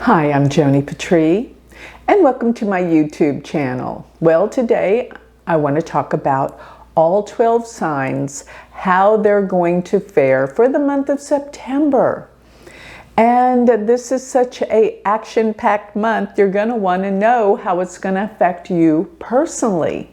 Hi, I'm Joni Patry, and welcome to my YouTube channel. Well, today I want to talk about all 12 signs, how they're going to fare for the month of September. And this is such an action-packed month, you're going to want to know how it's going to affect you personally.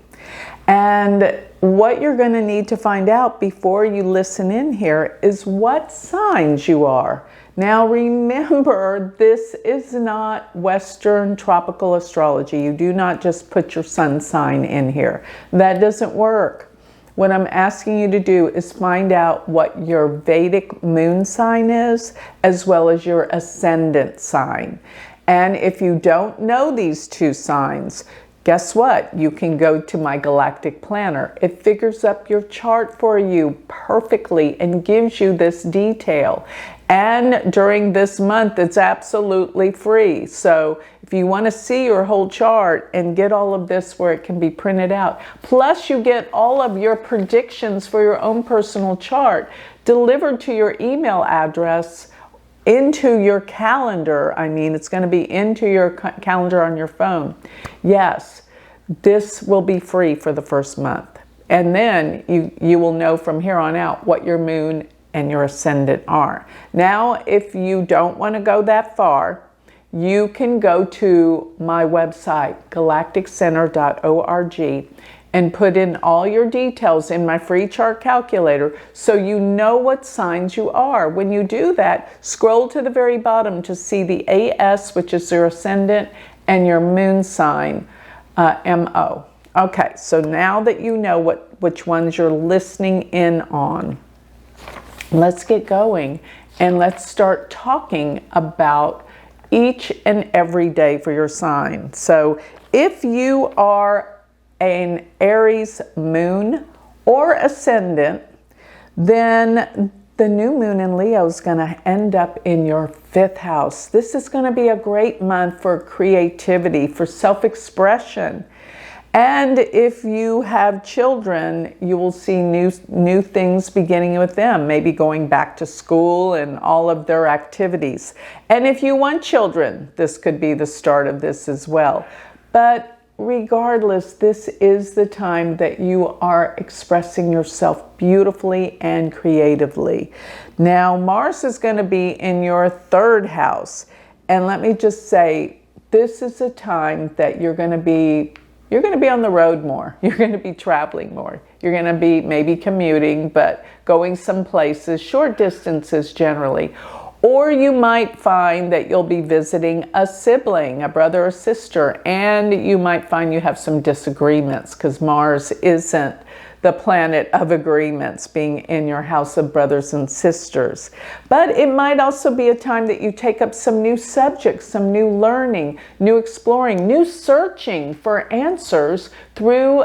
And what you're going to need to find out before you listen in here is what signs you are. Now remember, this is not Western tropical astrology. You do not just put your sun sign in here. That doesn't work. What I'm asking you to do is find out what your Vedic moon sign is, as well as your ascendant sign. And if you don't know these two signs, guess what? You can go to my galactic planner. It figures up your chart for you perfectly and gives you this detail. And during this month, it's absolutely free. So if you want to see your whole chart and get all of this where it can be printed out, plus you get all of your predictions for your own personal chart delivered to your email address into your calendar. I mean, it's going to be into your calendar on your phone. Yes, this will be free for the first month. And then you will know from here on out what your moon and your ascendant are. Now, if you don't want to go that far, you can go to my website, galacticcenter.org, and put in all your details in my free chart calculator so you know what signs you are. When you do that, scroll to the very bottom to see the AS, which is your ascendant, and your moon sign, MO. Okay, so now that you know which ones you're listening in on, let's get going and let's start talking about each and every day for your sign. So if you are an Aries moon or ascendant, then the new moon in Leo is going to end up in your 5th house. This is going to be a great month for creativity, for self-expression. And if you have children, you will see new things beginning with them, maybe going back to school and all of their activities. And if you want children, this could be the start of this as well. But regardless, this is the time that you are expressing yourself beautifully and creatively. Now, Mars is going to be in your 3rd house. And let me just say, this is a time that you're going to be on the road more. You're going to be traveling more. You're going to be maybe commuting, but going some places, short distances generally. Or you might find that you'll be visiting a sibling, a brother or sister, and you might find you have some disagreements because Mars isn't the planet of agreements, being in your house of brothers and sisters. But it might also be a time that you take up some new subjects, some new learning, new exploring, new searching for answers through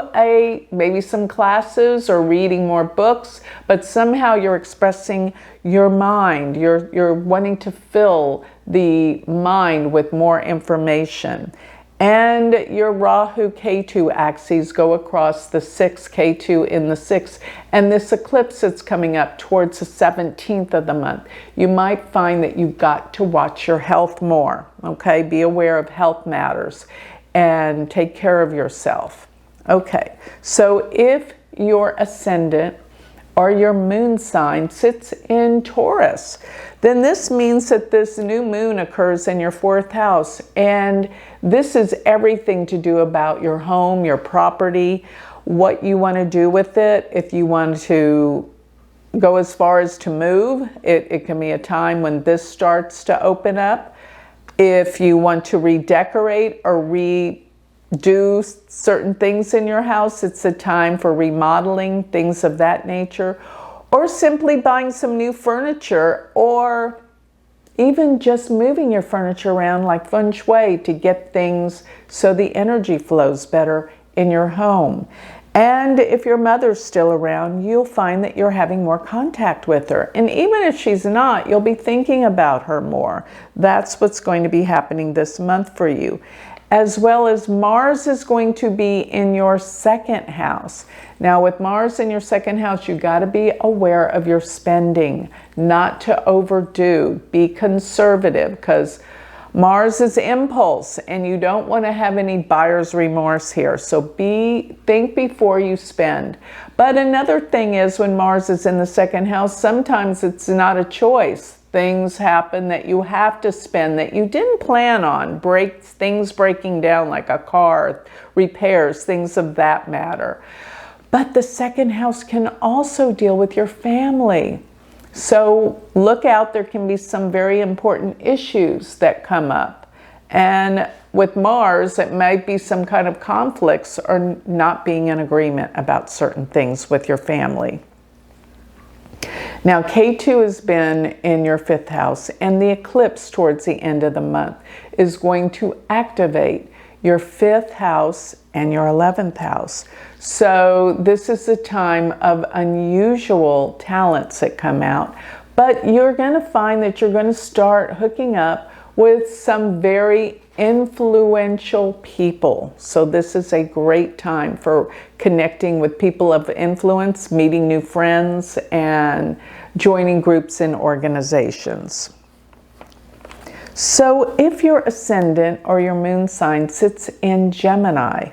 maybe some classes or reading more books, but somehow you're expressing your mind. You're wanting to fill the mind with more information. And your Rahu Ketu axes go across the 6th, Ketu in the 6th. And this eclipse that's coming up towards the 17th of the month, you might find that you've got to watch your health more, okay? Be aware of health matters and take care of yourself. Okay, so if your ascendant or your moon sign sits in Taurus, then this means that this new moon occurs in your 4th house. And this is everything to do about your home, your property, what you want to do with it. If you want to go as far as to move, it can be a time when this starts to open up. If you want to redecorate or redo certain things in your house, it's a time for remodeling, things of that nature, or simply buying some new furniture, or even just moving your furniture around like feng shui to get things so the energy flows better in your home. And if your mother's still around, you'll find that you're having more contact with her. And even if she's not, you'll be thinking about her more. That's what's going to be happening this month for you. As well as Mars is going to be in your 2nd house. Now with Mars in your 2nd house, you got to be aware of your spending, not to overdo. Be conservative, because Mars is impulse, and you don't want to have any buyer's remorse here. So think before you spend. But another thing is, when Mars is in the second house, sometimes it's not a choice. Things happen that you have to spend that you didn't plan on. Things breaking down like a car, repairs, things of that matter. But the second house can also deal with your family. So look out, there can be some very important issues that come up. And with Mars, it might be some kind of conflicts or not being in agreement about certain things with your family. Now, K2 has been in your 5th house, and the eclipse towards the end of the month is going to activate your 5th house and your 11th house. So this is a time of unusual talents that come out, but you're going to find that you're going to start hooking up with some very influential people. So this is a great time for connecting with people of influence, meeting new friends, and joining groups and organizations. So if your ascendant or your moon sign sits in Gemini,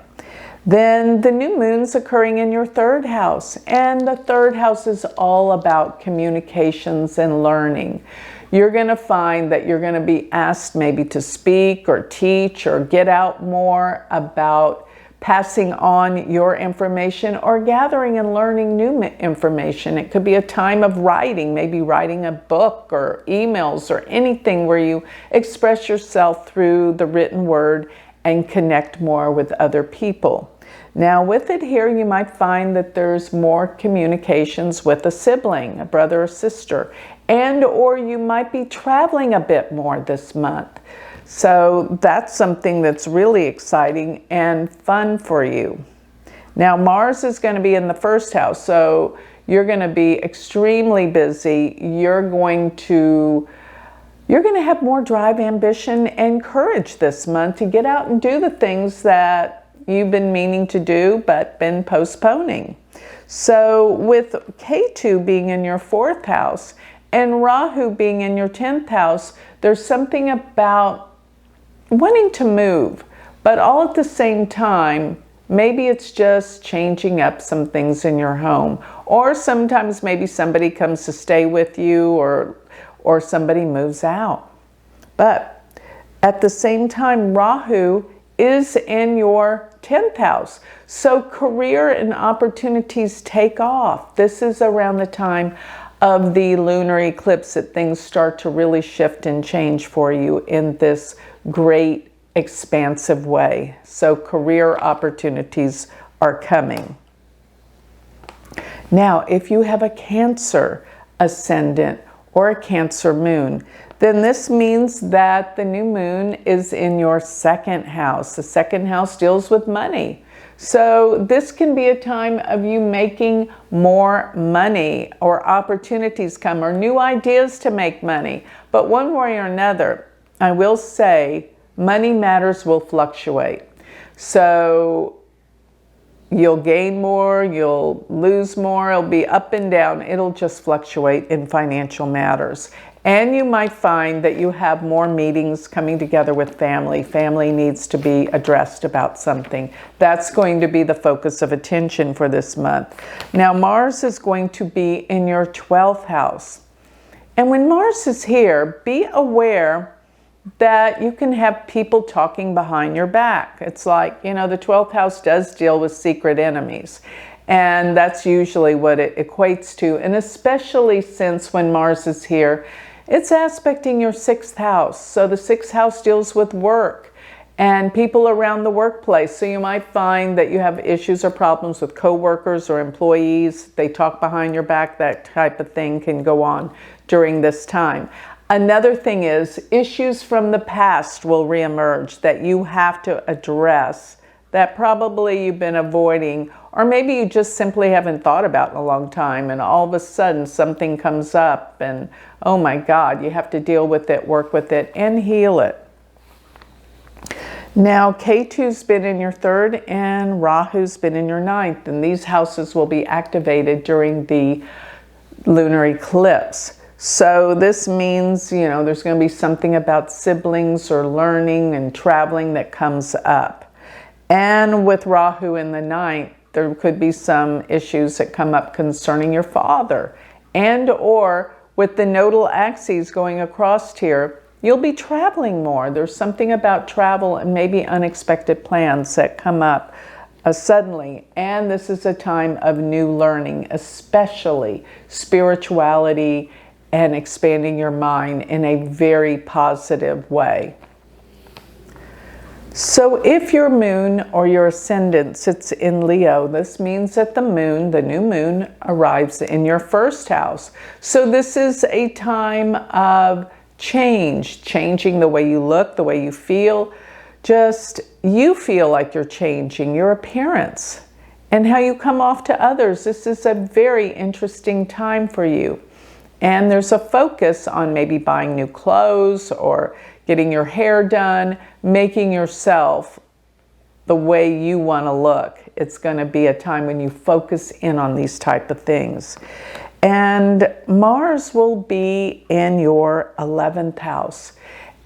then the new moon's occurring in your 3rd house, and the 3rd house is all about communications and learning. You're going to find that you're going to be asked maybe to speak or teach or get out more about passing on your information or gathering and learning new information. It could be a time of writing, maybe writing a book or emails or anything where you express yourself through the written word and connect more with other people. Now with it here, you might find that there's more communications with a sibling, a brother or sister, and or you might be traveling a bit more this month. So that's something that's really exciting and fun for you. Now Mars is going to be in the 1st house, so you're going to be extremely busy. You're going to have more drive, ambition, and courage this month to get out and do the things that you've been meaning to do but been postponing. So with K2 being in your 4th house and Rahu being in your 10th house, there's something about wanting to move, but all at the same time, maybe it's just changing up some things in your home, or sometimes maybe somebody comes to stay with you, or somebody moves out. But at the same time, Rahu is in your 10th house. So career and opportunities take off. This is around the time of the lunar eclipse that things start to really shift and change for you in this great expansive way. So career opportunities are coming. Now, if you have a Cancer ascendant or a Cancer moon, then this means that the new moon is in your 2nd house. The 2nd house deals with money. So this can be a time of you making more money, or opportunities come, or new ideas to make money. But one way or another, I will say, money matters will fluctuate. So you'll gain more, you'll lose more, it'll be up and down. It'll just fluctuate in financial matters. And you might find that you have more meetings coming together with family. Family needs to be addressed about something. That's going to be the focus of attention for this month. Now, Mars is going to be in your 12th house. And when Mars is here, be aware that you can have people talking behind your back. It's like, the 12th house does deal with secret enemies. And that's usually what it equates to. And especially since when Mars is here, it's aspecting your 6th house. So the 6th house deals with work and people around the workplace. So you might find that you have issues or problems with coworkers or employees. They talk behind your back. That type of thing can go on during this time. Another thing is issues from the past will reemerge that you have to address that probably you've been avoiding, or maybe you just simply haven't thought about in a long time, and all of a sudden something comes up and, oh my God, you have to deal with it, work with it, and heal it. Now, K2's been in your 3rd and Rahu's been in your 9th, and these houses will be activated during the lunar eclipse. So this means, you know, there's going to be something about siblings or learning and traveling that comes up. And with Rahu in the ninth, there could be some issues that come up concerning your father. And or with the nodal axes going across here, you'll be traveling more. There's something about travel and maybe unexpected plans that come up suddenly. And this is a time of new learning, especially spirituality and expanding your mind in a very positive way. So if your moon or your ascendant sits in Leo, this means that the moon, the new moon, arrives in your first house. So this is a time of change, changing the way you look, the way you feel. Just you feel like you're changing, your appearance and how you come off to others. This is a very interesting time for you. And there's a focus on maybe buying new clothes or getting your hair done, making yourself the way you want to look. It's going to be a time when you focus in on these type of things. And Mars will be in your 11th house.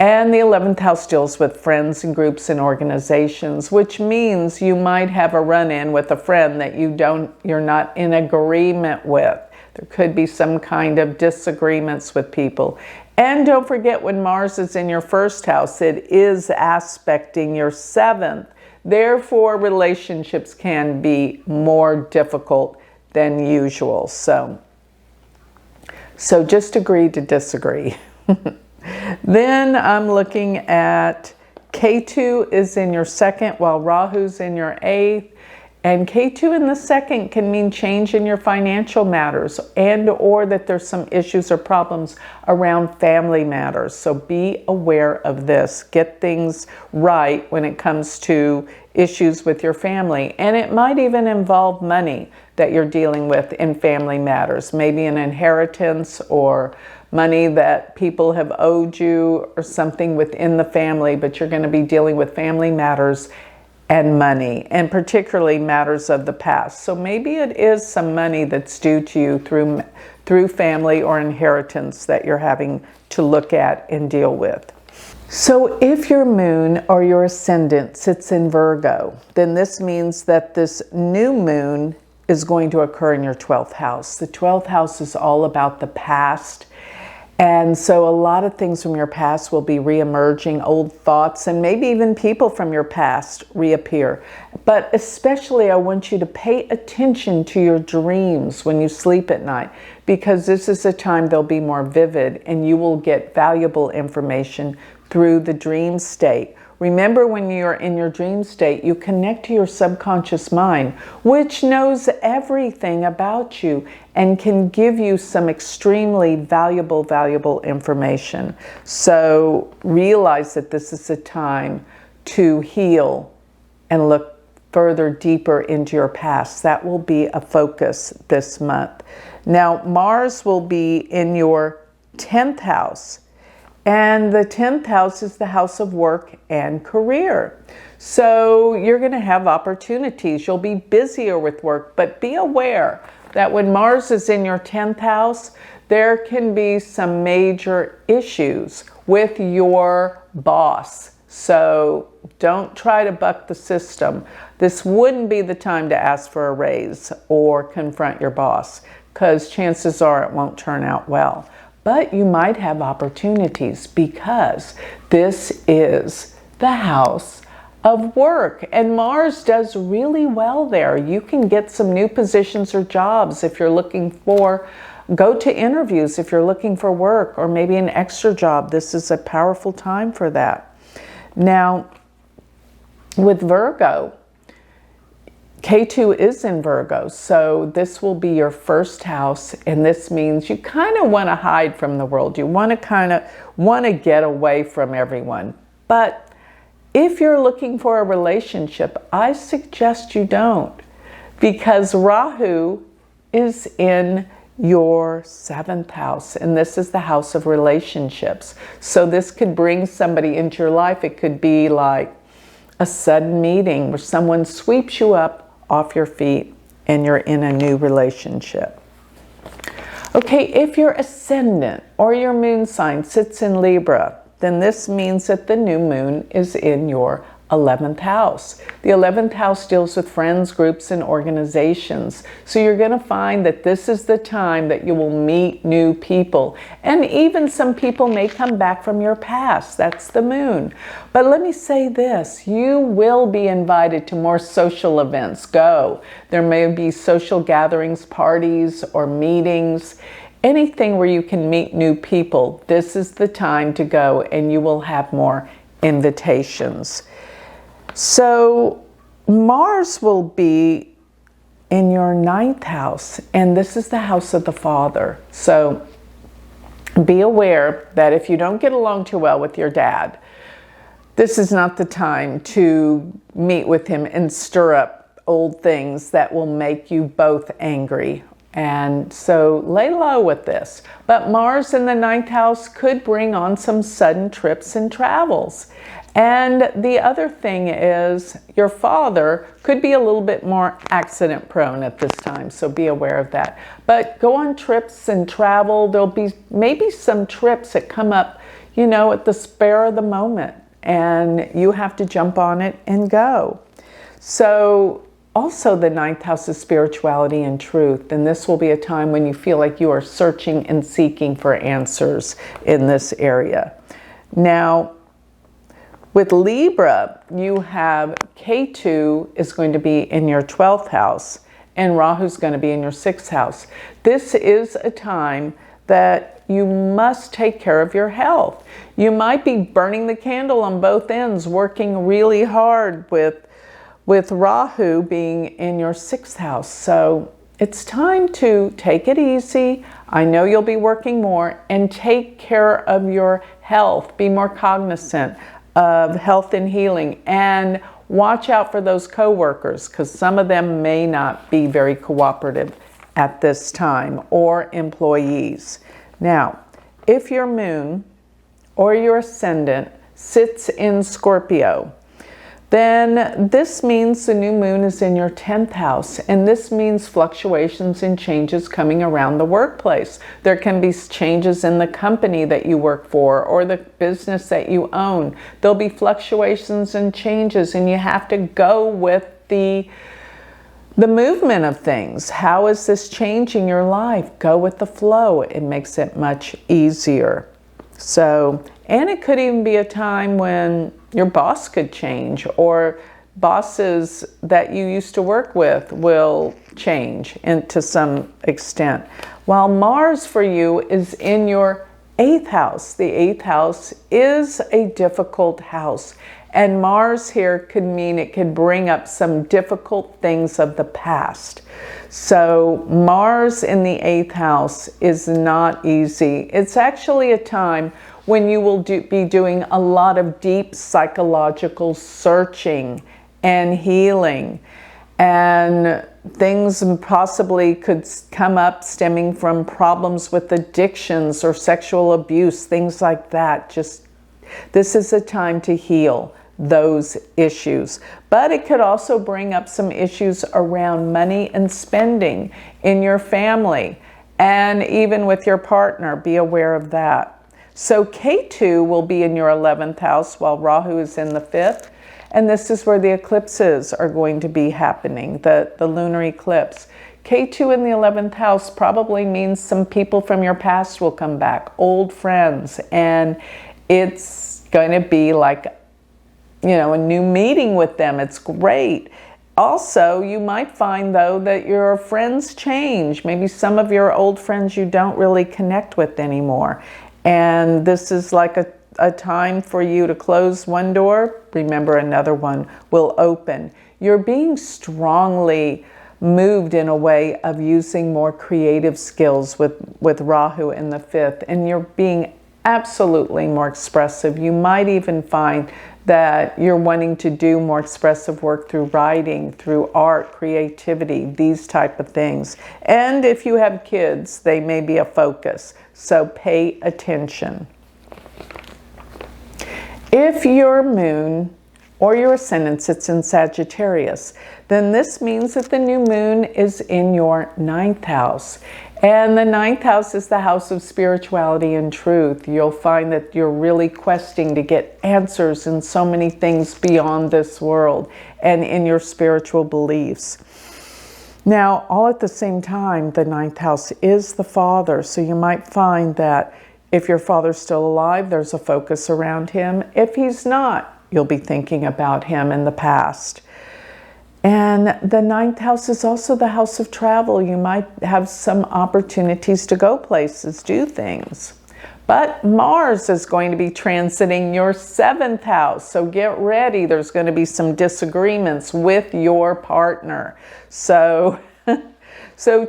And the 11th house deals with friends and groups and organizations, which means you might have a run-in with a friend that you're not in agreement with. There could be some kind of disagreements with people. And don't forget, when Mars is in your first house, it is aspecting your 7th. Therefore, relationships can be more difficult than usual. So just agree to disagree. Then I'm looking at Ketu is in your 2nd while Rahu's in your 8th. And Ketu in the 2nd can mean change in your financial matters and or that there's some issues or problems around family matters. So be aware of this. Get things right when it comes to issues with your family. And it might even involve money that you're dealing with in family matters. Maybe an inheritance or money that people have owed you or something within the family, but you're going to be dealing with family matters and money, and particularly matters of the past. So maybe it is some money that's due to you through family or inheritance that you're having to look at and deal with. So if your moon or your ascendant sits in Virgo, then this means that this new moon is going to occur in your 12th house. The 12th house is all about the past. And so a lot of things from your past will be re-emerging, old thoughts, and maybe even people from your past reappear. But especially I want you to pay attention to your dreams when you sleep at night, because this is a time they'll be more vivid and you will get valuable information through the dream state. Remember, when you're in your dream state, you connect to your subconscious mind, which knows everything about you and can give you some extremely valuable information. So realize that this is a time to heal and look further deeper into your past. That will be a focus this month. Now, Mars will be in your 10th house. And the 10th house is the house of work and career. So you're going to have opportunities. You'll be busier with work, but be aware that when Mars is in your 10th house, there can be some major issues with your boss. So don't try to buck the system. This wouldn't be the time to ask for a raise or confront your boss, because chances are it won't turn out well. But you might have opportunities because this is the house of work. And Mars does really well there. You can get some new positions or jobs if you're looking for, go to interviews if you're looking for work or maybe an extra job. This is a powerful time for that. Now, with Virgo, Ketu is in Virgo, so this will be your first house, and this means you kind of want to hide from the world. You want to get away from everyone. But if you're looking for a relationship, I suggest you don't, because Rahu is in your 7th house, and this is the house of relationships. So this could bring somebody into your life. It could be like a sudden meeting where someone sweeps you up off your feet and you're in a new relationship. Okay, if your ascendant or your moon sign sits in Libra, then this means that the new moon is in your 11th house. The 11th house deals with friends, groups, and organizations. So you're going to find that this is the time that you will meet new people. And even some people may come back from your past. That's the moon. But let me say this, you will be invited to more social events. Go. There may be social gatherings, parties, or meetings. Anything where you can meet new people. This is the time to go, and you will have more invitations. So Mars will be in your 9th house, and this is the house of the father. So be aware that if you don't get along too well with your dad, this is not the time to meet with him and stir up old things that will make you both angry. And so lay low with this. But Mars in the 9th house could bring on some sudden trips and travels. And the other thing is your father could be a little bit more accident prone at this time, so be aware of that. But go on trips and travel. There'll be maybe some trips that come up, you know, at the spur of the moment, and you have to jump on it and go. So also the 9th house is spirituality and truth, and this will be a time when you feel like you are searching and seeking for answers in this area. Now, with Libra, you have Ketu is going to be in your 12th house, and Rahu's going to be in your 6th house. This is a time that you must take care of your health. You might be burning the candle on both ends, working really hard with Rahu being in your 6th house. So it's time to take it easy. I know you'll be working more, and take care of your health. Be more cognizant of health and healing, and watch out for those coworkers, because some of them may not be very cooperative at this time, or employees. Now, if your moon or your ascendant sits in Scorpio, then this means the new moon is in your 10th house, and this means fluctuations and changes coming around the workplace. There can be changes in the company that you work for or the business that you own. There'll be fluctuations and changes, and you have to go with the movement of things. How is this changing your life? Go with the flow. It makes it much easier. So, and it could even be a time when your boss could change, or bosses that you used to work with will change to some extent. While Mars for you is in your 8th house. The 8th house is a difficult house. And Mars here could mean it could bring up some difficult things of the past. So Mars in the 8th house is not easy. It's actually a time when you will be doing a lot of deep psychological searching and healing. And things possibly could come up stemming from problems with addictions or sexual abuse, things like that. This is a time to heal those issues. But it could also bring up some issues around money and spending in your family and even with your partner. Be aware of that. So Ketu will be in your 11th house while Rahu is in the 5th. And this is where the eclipses are going to be happening, the lunar eclipse. Ketu in the 11th house probably means some people from your past will come back, old friends. And it's going to be like, a new meeting with them. It's great. Also, you might find, though, that your friends change. Maybe some of your old friends you don't really connect with anymore. And this is like a time for you to close one door. Remember, another one will open. You're being strongly moved in a way of using more creative skills with Rahu in the 5th. And you're being absolutely more expressive. You might even find that you're wanting to do more expressive work through writing, through art, creativity, these type of things. And if you have kids, they may be a focus. So pay attention. If your moon or your ascendant sits in Sagittarius, then this means that the new moon is in your 9th house. And the 9th house is the house of spirituality and truth. You'll find that you're really questing to get answers in so many things beyond this world and in your spiritual beliefs. Now, all at the same time, the 9th house is the father. So you might find that if your father's still alive, there's a focus around him. If he's not, you'll be thinking about him in the past. And the 9th house is also the house of travel. You might have some opportunities to go places, do things. But Mars is going to be transiting your 7th house. So get ready. There's going to be some disagreements with your partner. So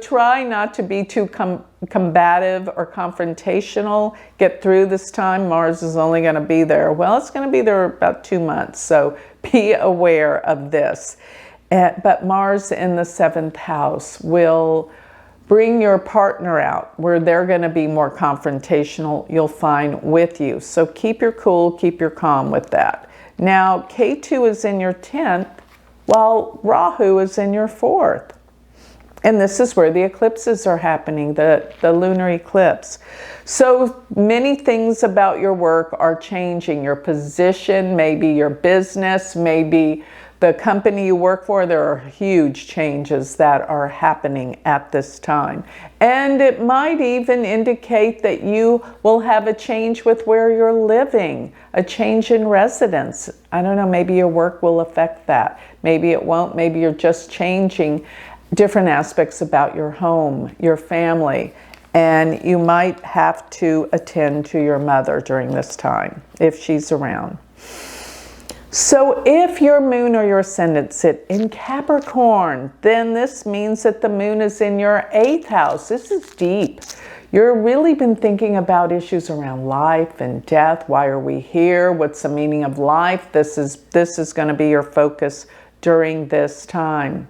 try not to be too combative or confrontational. Get through this time. Mars is only going to be there. Well, it's going to be there about 2 months. So be aware of this. But Mars in the 7th house will bring your partner out where they're going to be more confrontational, you'll find, with you. So keep your cool, keep your calm with that. Now, K2 is in your 10th, while Rahu is in your 4th. And this is where the eclipses are happening, the lunar eclipse. So many things about your work are changing. Your position, maybe your business, maybe the company you work for. There are huge changes that are happening at this time. And it might even indicate that you will have a change with where you're living, a change in residence. I don't know, maybe your work will affect that. Maybe it won't. Maybe you're just changing different aspects about your home, your family, and you might have to attend to your mother during this time if she's around. So if your moon or your ascendant sit in Capricorn, then this means that the moon is in your 8th house. This is deep. You've really been thinking about issues around life and death. Why are we here? What's the meaning of life? This is going to be your focus during this time.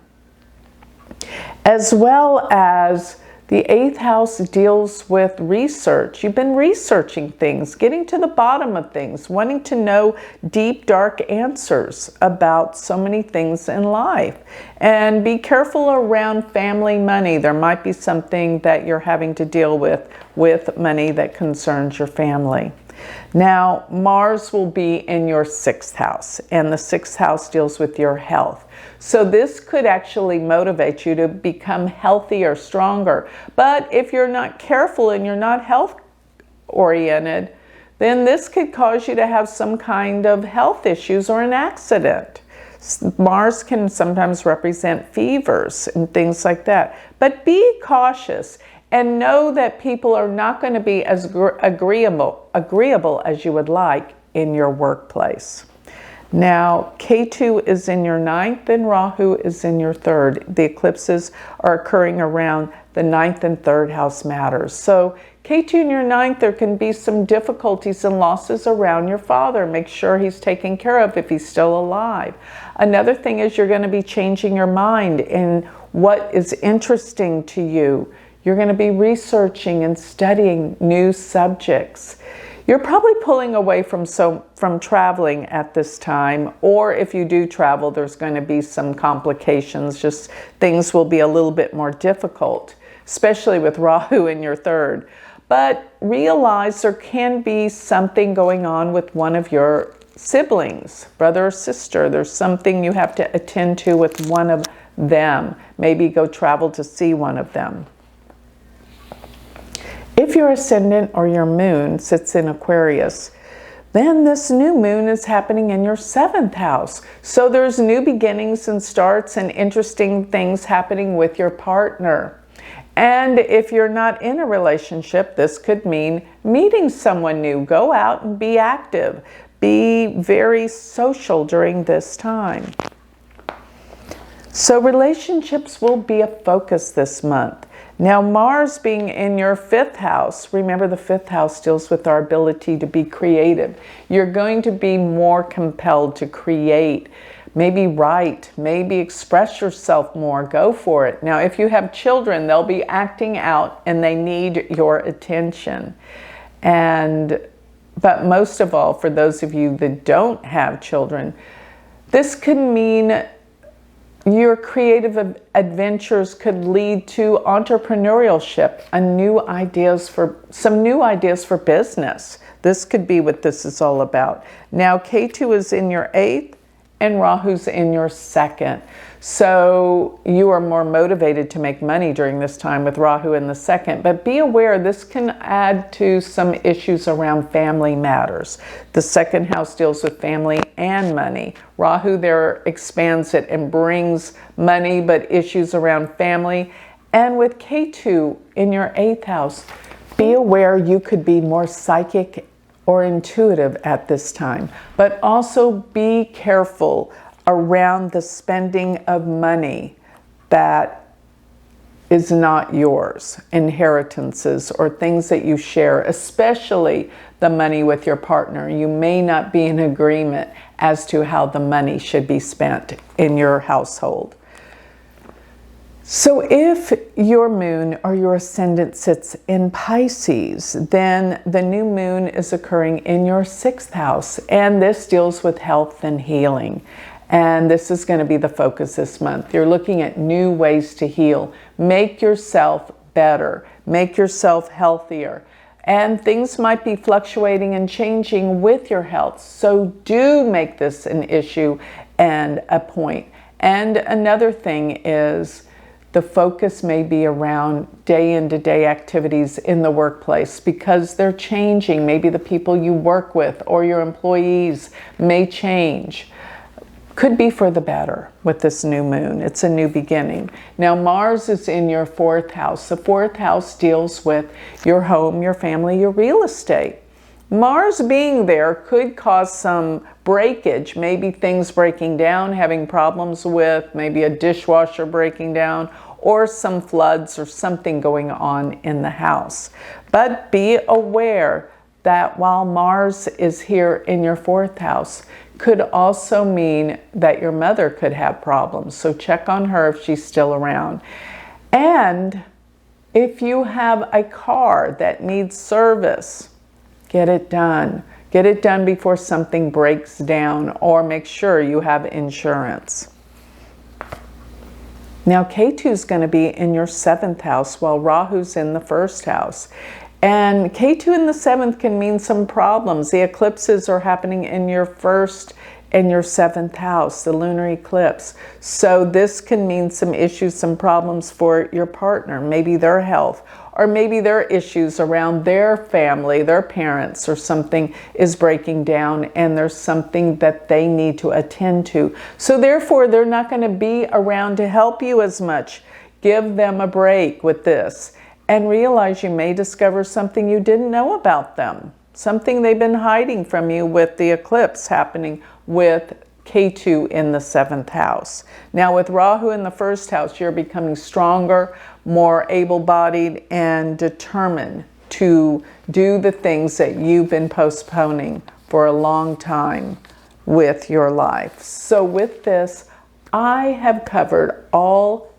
As well as the 8th house deals with research. You've been researching things, getting to the bottom of things, wanting to know deep, dark answers about so many things in life. And be careful around family money. There might be something that you're having to deal with money that concerns your family. Now, Mars will be in your 6th house, and the 6th house deals with your health. So this could actually motivate you to become healthier, stronger. But if you're not careful and you're not health-oriented, then this could cause you to have some kind of health issues or an accident. Mars can sometimes represent fevers and things like that. But be cautious and know that people are not going to be as agreeable as you would like in your workplace. Now, K2 is in your 9th and Rahu is in your 3rd. The eclipses are occurring around the 9th and 3rd house matters. So K2 in your 9th, there can be some difficulties and losses around your father. Make sure he's taken care of if he's still alive. Another thing is you're going to be changing your mind in what is interesting to you. You're going to be researching and studying new subjects. You're probably pulling away from traveling at this time, or if you do travel, there's going to be some complications. Just things will be a little bit more difficult, especially with Rahu in your 3rd. But realize there can be something going on with one of your siblings, brother or sister. There's something you have to attend to with one of them. Maybe go travel to see one of them. If your ascendant or your moon sits in Aquarius, then this new moon is happening in your 7th house. So there's new beginnings and starts and interesting things happening with your partner. And if you're not in a relationship, this could mean meeting someone new. Go out and be active. Be very social during this time. So relationships will be a focus this month. Now, Mars being in your 5th house, remember the 5th house deals with our ability to be creative. You're going to be more compelled to create, maybe write, maybe express yourself more. Go for it. Now, if you have children, they'll be acting out and they need your attention. But most of all, for those of you that don't have children, This could mean your creative adventures could lead to entrepreneurship and some new ideas for business. This could be what this is all about. Now, Ketu is in your 8th and Rahu's in your 2nd. So you are more motivated to make money during this time with Rahu in the 2nd. But be aware, this can add to some issues around family matters. The 2nd house deals with family and money. Rahu there expands it and brings money, but issues around family. And with Ketu in your 8th house, be aware you could be more psychic or intuitive at this time, but also be careful around the spending of money that is not yours, inheritances or things that you share, especially the money with your partner. You may not be in agreement as to how the money should be spent in your household. So if your moon or your ascendant sits in Pisces, then the new moon is occurring in your 6th house, and this deals with health and healing. And this is going to be the focus this month. You're looking at new ways to heal. Make yourself better. Make yourself healthier. And things might be fluctuating and changing with your health. So do make this an issue and a point. And another thing is, the focus may be around day-in-to-day activities in the workplace because they're changing. Maybe the people you work with or your employees may change. Could be for the better with this new moon. It's a new beginning. Now, Mars is in your 4th house. The 4th house deals with your home, your family, your real estate. Mars being there could cause some breakage, maybe things breaking down, having problems with maybe a dishwasher breaking down, or some floods or something going on in the house. But be aware that while Mars is here in your 4th house, could also mean that your mother could have problems. So check on her if she's still around. And if you have a car that needs service, get it done. Get it done before something breaks down, or make sure you have insurance. Now, Ketu is going to be in your 7th house while Rahu's in the 1st house. And Ketu in the 7th can mean some problems. The eclipses are happening in your 1st and your 7th house, the lunar eclipse. So this can mean some issues, some problems for your partner, maybe their health, or maybe their issues around their family, their parents, or something is breaking down and there's something that they need to attend to. So therefore, they're not going to be around to help you as much. Give them a break with this and realize you may discover something you didn't know about them, something they've been hiding from you with the eclipse happening with Ketu in the 7th house. Now with Rahu in the 1st house, you're becoming stronger, more able-bodied, and determined to do the things that you've been postponing for a long time with your life. So with this, I have covered all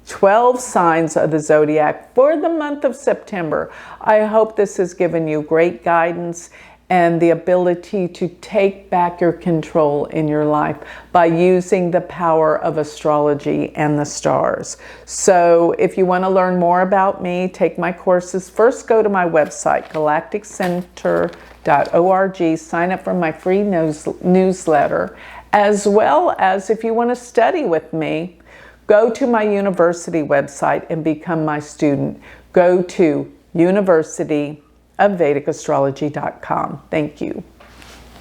12 signs of the zodiac for the month of September. I hope this has given you great guidance and the ability to take back your control in your life by using the power of astrology and the stars. So if you want to learn more about me, take my courses, first go to my website, galacticcenter.org, sign up for my free newsletter, as well as if you want to study with me, go to my university website and become my student. Go to universityofvedicastrology.com. Thank you.